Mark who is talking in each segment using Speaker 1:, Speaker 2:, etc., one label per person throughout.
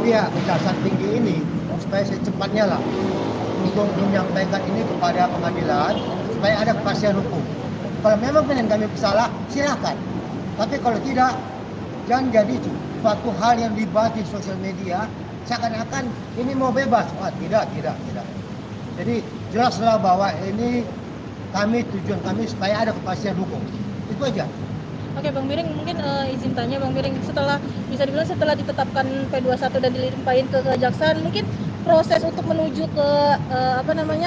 Speaker 1: pihak Kejaksaan Tinggi ini supaya secepatnya lah untuk menyampaikan ini kepada pengadilan supaya ada kepastian hukum. Kalau memang klien kami bersalah, silakan. Tapi kalau tidak, jangan jadi suatu hal yang dibahas di sosial media seakan-akan ini mau bebas. Tidak. Jadi jelaslah bahwa ini tujuan kami supaya ada kepastian hukum. Itu aja.
Speaker 2: Oke, Bang Miring, mungkin izin tanya Bang Miring, setelah ditetapkan P21 dan dilimpahin ke kejaksaan, mungkin proses untuk menuju ke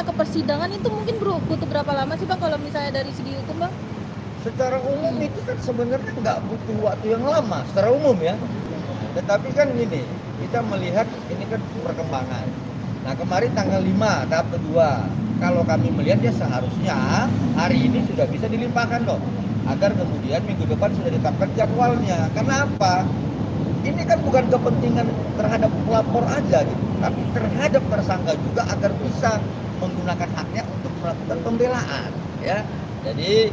Speaker 2: ke persidangan itu mungkin butuh berapa lama sih Bang kalau misalnya dari segi hukum Bang?
Speaker 3: Secara umum itu kan sebenarnya nggak butuh waktu yang lama secara umum ya. Tetapi kan gini, kita melihat ini kan perkembangan. Nah kemarin tanggal 5 tahap kedua, kalau kami melihat ya seharusnya hari ini sudah bisa dilimpahkan dong, agar kemudian minggu depan sudah ditetapkan jadwalnya. Karena apa? Ini kan bukan kepentingan terhadap pelapor aja gitu, tapi terhadap tersangka juga agar bisa menggunakan haknya untuk melakukan pembelaan ya. Jadi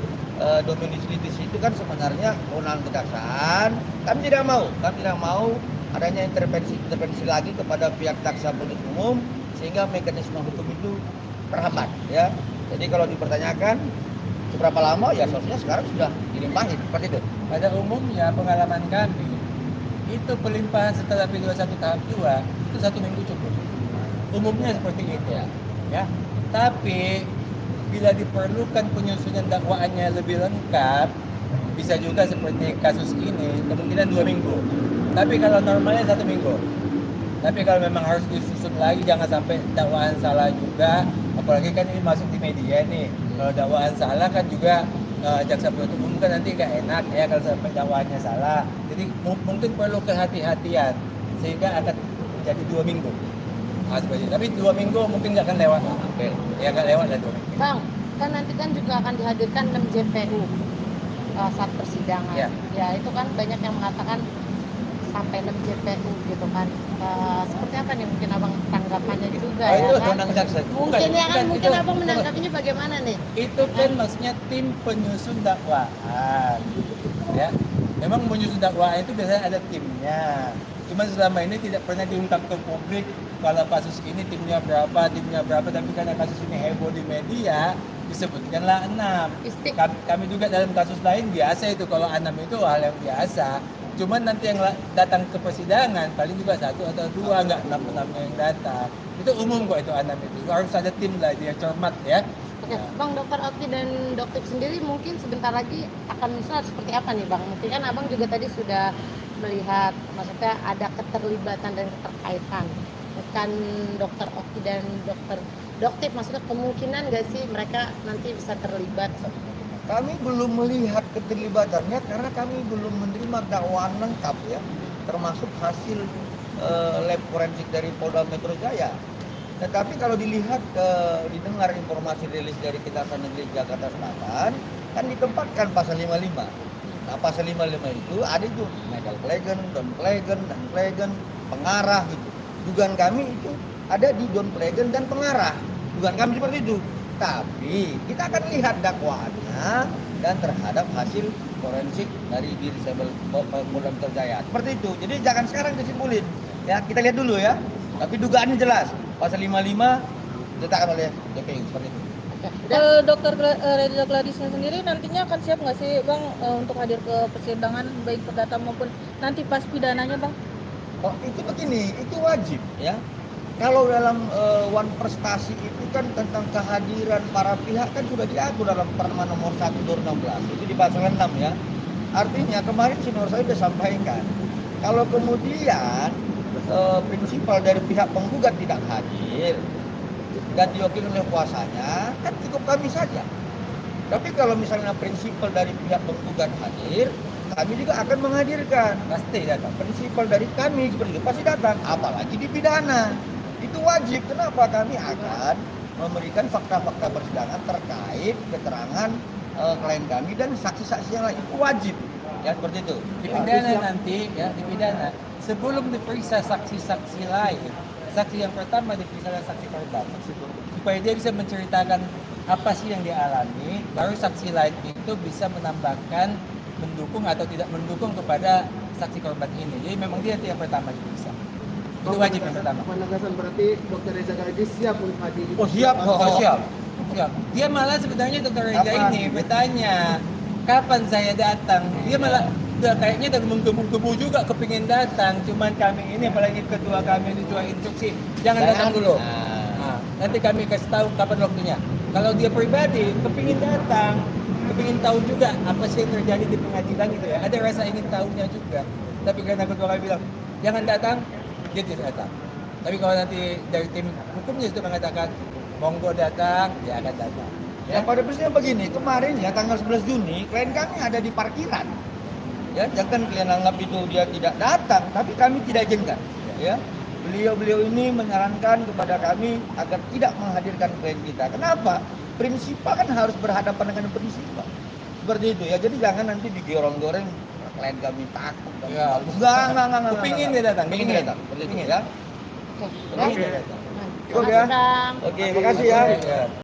Speaker 3: dominus litis itu kan sebenarnya kewenangan kejaksaan. Kami tidak mau adanya intervensi lagi kepada pihak jaksa penuntut umum sehingga mekanisme hukum itu terhambat ya. Jadi kalau dipertanyakan seberapa lama, ya seharusnya sekarang sudah dilimpahin seperti itu.
Speaker 4: Pada umumnya pengalaman kami itu pelimpahan setelah P21 tahap 2 itu 1 minggu cukup. Umumnya seperti itu ya. Tapi bila diperlukan penyusunan dakwaannya lebih lengkap, bisa juga seperti kasus ini kemungkinan 2 minggu. Tapi kalau normalnya 1 minggu. Tapi kalau memang harus disusun lagi, jangan sampai dakwaan salah juga. Apalagi kan ini masuk di media nih. Kalau dakwaan salah kan juga jaksa penuntut umum kan nanti nggak enak ya kalau sampai dakwaannya salah. Jadi mungkin perlu kehati-hatian sehingga akan menjadi 2 minggu. Tapi 2 minggu mungkin nggak akan lewat. Ya nggak lewat lah 2 minggu.
Speaker 5: Bang, kan nanti kan juga akan dihadirkan 6 JPU saat persidangan. Ya itu kan banyak yang mengatakan sampai 6 JPU gitu kan. Seperti apa nih mungkin abang tanggapannya juga ya
Speaker 3: itu
Speaker 5: kan? Mungkin abang menanggapinya bagaimana nih?
Speaker 4: Itu kan maksudnya tim penyusun dakwaan ya. Memang penyusun dakwaan itu biasanya ada timnya. Cuma selama ini tidak pernah diungkap ke publik kalau kasus ini timnya berapa, tapi karena kasus ini heboh di media disebutkanlah 6. Kami juga dalam kasus lain biasa itu, kalau 6 itu hal yang biasa. Cuman nanti yang datang ke persidangan paling juga 1 atau 2, nggak 6 yang datang. Itu umum kok itu 6 itu. Harus ada tim lah, dia cermat ya.
Speaker 5: Oke, Bang, Dokter Okti dan Dokter sendiri mungkin sebentar lagi akan misal seperti apa nih Bang? Mungkin kan abang juga tadi sudah melihat, maksudnya ada keterlibatan dan keterkaitan. Bukan Dokter Okti dan Dokter Doktif, maksudnya kemungkinan nggak sih mereka nanti bisa terlibat?
Speaker 3: Kami belum melihat keterlibatannya karena kami belum menerima dakwaan lengkap ya, termasuk hasil lab forensik dari Polda Metro Jaya. Tetapi kalau didengar informasi rilis dari Kejaksaan Negeri Jakarta Selatan, kan ditempatkan pasal 55. Nah pasal 55 itu ada itu medal plegen, don plegen, dan plegen, pengarah gitu. Dugaan kami itu ada di don plegen dan pengarah. Dugaan kami seperti itu. Tapi kita akan lihat dakwaannya dan terhadap hasil forensik dari Dirsebel Polda Metro Jaya. Seperti itu. Jadi jangan sekarang disimpulin. Ya, kita lihat dulu ya. Tapi dugaannya jelas. Pasal 55 ditetapkan oleh JPU seperti itu.
Speaker 2: Dokter Reza Gladisnya sendiri nantinya akan siap nggak sih Bang untuk hadir ke persidangan baik perdata maupun nanti pas pidananya Bang?
Speaker 3: Oh itu begini, itu wajib ya. Kalau dalam one prestasi itu kan tentang kehadiran para pihak kan sudah diatur dalam Perma nomor 1 2016 itu di pasal 6 ya. Artinya kemarin senior saya sudah sampaikan kalau kemudian prinsipal dari pihak penggugat tidak hadir dan diwakili oleh kuasanya kan cukup kami saja. Tapi kalau misalnya prinsipal dari pihak penggugat hadir, kami juga akan menghadirkan. Pasti datang. Prinsipal dari kami seperti itu pasti datang, apalagi di pidana. Itu wajib. Kenapa? Kami akan memberikan fakta-fakta persidangan terkait keterangan klien kami dan saksi-saksi yang lain. Itu wajib. Ya seperti itu.
Speaker 4: Di pidana nanti ya, di pidana sebelum diperiksa saksi-saksi lain, saksi yang pertama diperiksa adalah saksi korban, supaya dia bisa menceritakan apa sih yang dia alami, baru saksi lain itu bisa menambahkan mendukung atau tidak mendukung kepada saksi korban ini. Jadi memang dia yang pertama diperiksa. Itu wajib yang pertama.
Speaker 6: Penegasan berarti Dokter Reza Gardi siap untuk hadir.
Speaker 3: Oh siap.
Speaker 4: Oh, siap. Siap. Dia malah sebenarnya Dr. Reza
Speaker 3: Kapan?
Speaker 4: ini bertanya, kapan saya datang? Dia malah udah kayaknya udah menggebu-gebu juga kepingin datang. Cuman kami ini apalagi ketua kami ini cuma instruksi, jangan datang dulu. Nah, nanti kami kasih tahu kapan waktunya. Kalau dia pribadi kepingin datang, kepingin tahu juga apa sih yang terjadi di pengadilan gitu ya. Ada rasa ingin tahunya juga. Tapi karena ketua kami bilang jangan datang, dia tidak datang. Tapi kalau nanti dari tim hukumnya itu mengatakan monggo datang, dia akan datang.
Speaker 3: Ya pada prinsipnya begini, kemarin ya tanggal 11 Juni klien kami ada di parkiran. Ya, jangan kalian anggap itu dia tidak datang, tapi kami tidak izinkan. Ya, beliau ini menyarankan kepada kami agar tidak menghadirkan klien kita. Kenapa? Prinsipal kan harus berhadapan dengan prinsipal. Seperti itu ya. Jadi jangan nanti digoreng-goreng klien kami takut.
Speaker 4: Ya,
Speaker 3: Enggak.
Speaker 4: Kepingin dia datang,
Speaker 3: Kepingin dia datang. Seperti itu
Speaker 4: Kepingin.
Speaker 3: ya.
Speaker 5: Oke.
Speaker 4: Kepingin dia
Speaker 5: Ya.
Speaker 4: datang.
Speaker 3: Cukup ya?
Speaker 5: Bang.
Speaker 3: Oke, makasih ya.
Speaker 4: Ya.